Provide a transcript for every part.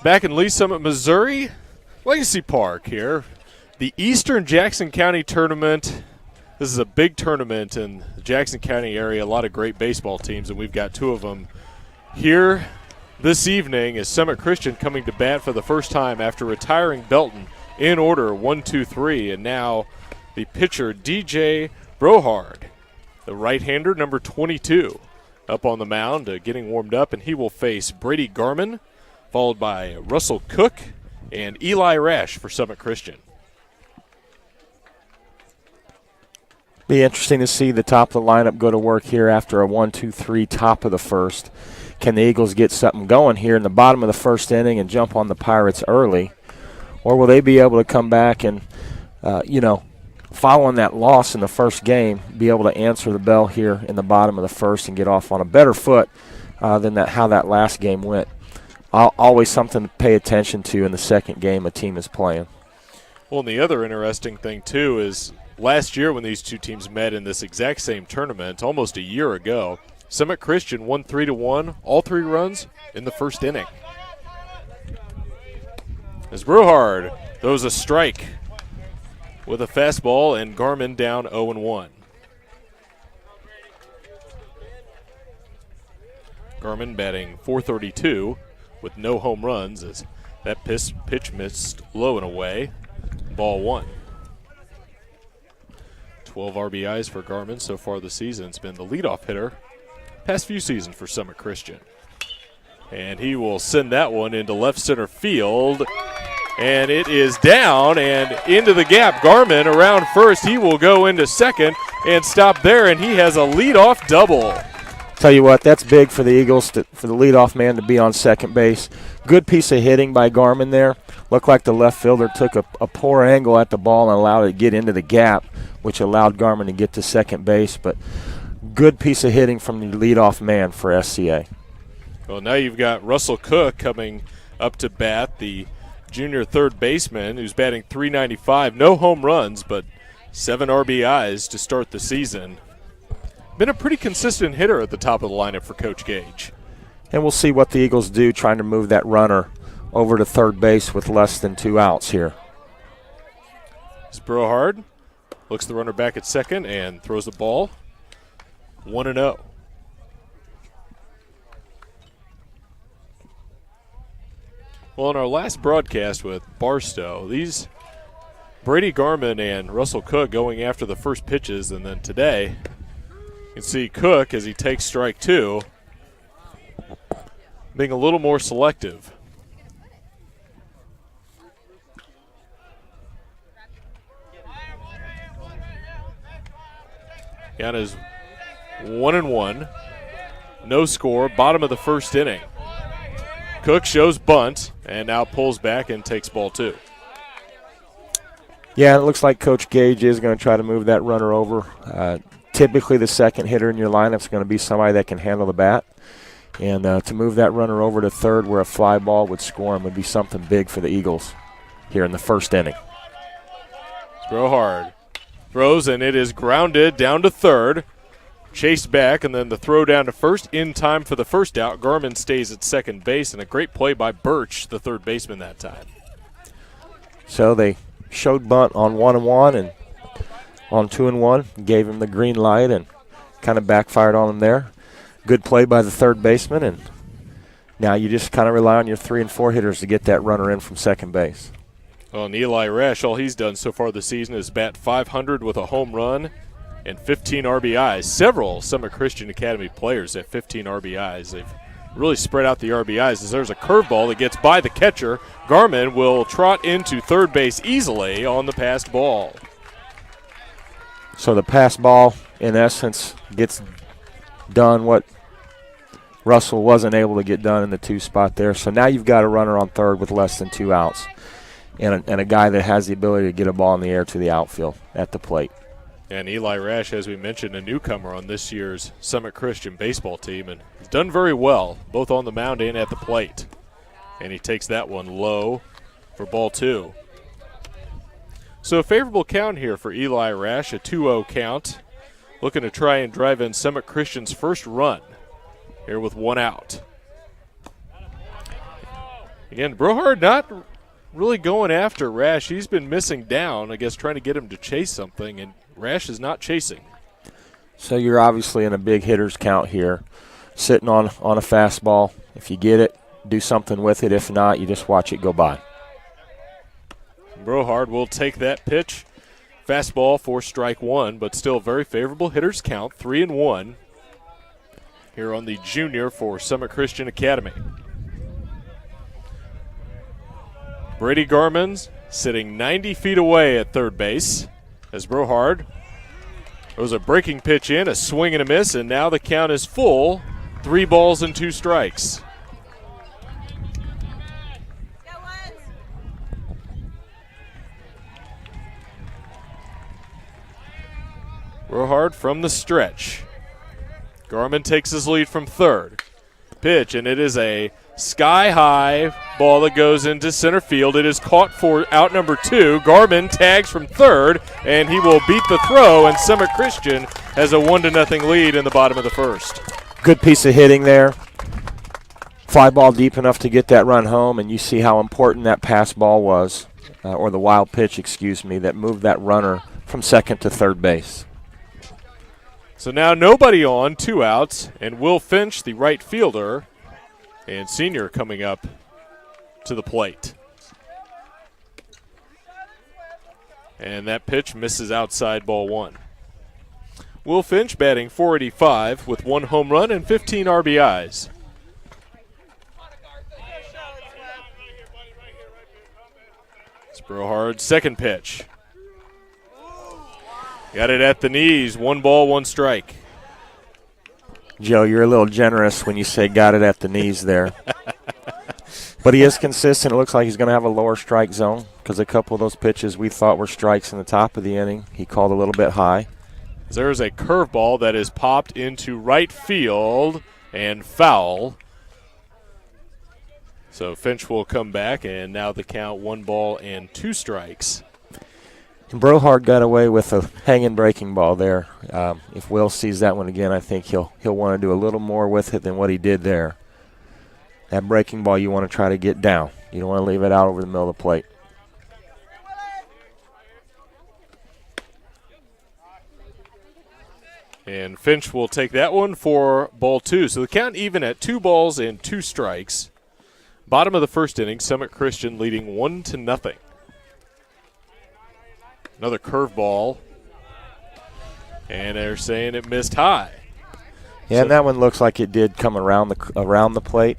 Back in Lee Summit, Missouri, Legacy Park here. The Eastern Jackson County Tournament. This is a big tournament in the Jackson County area. A lot of great baseball teams, and we've got two of them here this evening as Summit Christian coming to bat for the first time after retiring Belton in order 1, 2, 3. And now the pitcher, DJ Brohard, the right-hander, number 22, up on the mound, getting warmed up, and he will face Brady Garman, followed by Russell Cook and Eli Rash for Summit Christian. Be interesting to see the top of the lineup go to work here after a 1, 2, 3 top of the first. Can the Eagles get something going here in the bottom of the first inning and jump on the Pirates early? Or will they be able to come back and, following that loss in the first game, be able to answer the bell here in the bottom of the first and get off on a better foot than how that last game went? Always something to pay attention to in the second game a team is playing. Well, and the other interesting thing, too, is last year when these two teams met in this exact same tournament, almost a year ago, Summit Christian won 3-1, all 3 runs in the first inning. As Brohard throws a strike with a fastball, and Garman down 0-1. Garman batting .432 with no home runs as that pitch missed low and away. Ball 1. 12 RBIs for Garman so far this season. It's been the leadoff hitter past few seasons for Summit Christian. And he will send that one into left center field. And it is down and into the gap. Garman around first. He will go into second and stop there, and he has a leadoff double. Tell you what, that's big for the Eagles, for the leadoff man to be on second base. Good piece of hitting by Garman there. Looked like the left fielder took a poor angle at the ball and allowed it to get into the gap, which allowed Garman to get to second base. But good piece of hitting from the leadoff man for SCA. Well, now you've got Russell Cook coming up to bat, the junior third baseman who's batting .395. No home runs, but 7 RBIs to start the season. Been a pretty consistent hitter at the top of the lineup for Coach Gage. And we'll see what the Eagles do trying to move that runner over to third base with less than 2 outs here. It's Brohard. Looks the runner back at second and throws the ball. 1-0. Well, in our last broadcast with Barstow, these Brady Garman and Russell Cook going after the first pitches, and then today you can see Cook, as he takes strike 2, being a little more selective. Got his 1-1. No score, bottom of the first inning. Cook shows bunt and now pulls back and takes ball 2. Yeah, it looks like Coach Gage is going to try to move that runner over. Typically the second hitter in your lineup is going to be somebody that can handle the bat. And to move that runner over to third where a fly ball would score him would be something big for the Eagles here in the first inning. Throw hard. Throws, and it is grounded down to third. Chased back, and then the throw down to first in time for the first out. Garman stays at second base, and a great play by Birch, the third baseman that time. So they showed bunt on 1-1 and on 2-1, gave him the green light and kind of backfired on him there. Good play by the third baseman, and now you just kind of rely on your 3 and 4 hitters to get that runner in from second base. Well, and Eli Rash, all he's done so far this season is bat .500 with a home run and 15 RBIs. Several Summit Christian Academy players at 15 RBIs. They've really spread out the RBIs as there's a curveball that gets by the catcher. Garman will trot into third base easily on the passed ball. So the pass ball, in essence, gets done what Russell wasn't able to get done in the 2 spot there. So now you've got a runner on third with less than 2 outs and a guy that has the ability to get a ball in the air to the outfield at the plate. And Eli Rash, as we mentioned, a newcomer on this year's Summit Christian baseball team, and he's done very well, both on the mound and at the plate. And he takes that one low for ball 2. So a favorable count here for Eli Rash, a 2-0 count. Looking to try and drive in Summit Christian's first run here with 1 out. Again, Brohard not really going after Rash. He's been missing down, I guess, trying to get him to chase something, and Rash is not chasing. So you're obviously in a big hitter's count here, sitting on a fastball. If you get it, do something with it. If not, you just watch it go by. Brohard will take that pitch. Fastball for strike one, but still very favorable hitter's count, 3-1 here on the junior for Summit Christian Academy. Brady Garman's sitting 90 feet away at third base as Brohard throws a breaking pitch in, a swing and a miss, and now the count is full. 3 balls and 2 strikes. Brohard from the stretch. Garman takes his lead from third. Pitch, and it is a sky-high ball that goes into center field. It is caught for out number 2. Garman tags from third, and he will beat the throw, and Summit Christian has a 1-0 lead in the bottom of the first. Good piece of hitting there. Fly ball deep enough to get that run home, and you see how important that pass ball was, or the wild pitch, excuse me, that moved that runner from second to third base. So now nobody on, 2 outs, and Will Finch, the right fielder, and senior coming up to the plate. And that pitch misses outside, ball 1. Will Finch batting .485 with 1 home run and 15 RBIs. It's Brohard's second pitch. Got it at the knees. 1 ball, 1 strike. Joe, you're a little generous when you say got it at the knees there. But he is consistent. It looks like he's going to have a lower strike zone because a couple of those pitches we thought were strikes in the top of the inning. He called a little bit high. There's a curveball that is popped into right field and foul. So Finch will come back, and now the count 1 ball and 2 strikes. And Brohard got away with a hanging breaking ball there. If Will sees that one again, I think he'll want to do a little more with it than what he did there. That breaking ball you want to try to get down. You don't want to leave it out over the middle of the plate. And Finch will take that one for ball 2. So the count even at 2 balls and 2 strikes. Bottom of the first inning, Summit Christian leading 1-0. Another curveball. And they're saying it missed high. Yeah, so, and that one looks like it did come around the plate.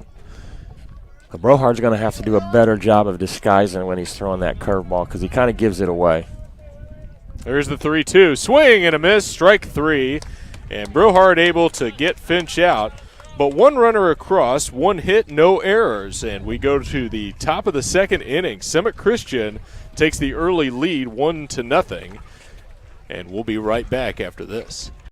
But Brohard's going to have to do a better job of disguising when he's throwing that curveball because he kind of gives it away. There's the 3-2. Swing and a miss, strike 3. And Brohard able to get Finch out. But 1 runner across, 1 hit, no errors. And we go to the top of the second inning. Summit Christian takes the early lead 1-0. And we'll be right back after this.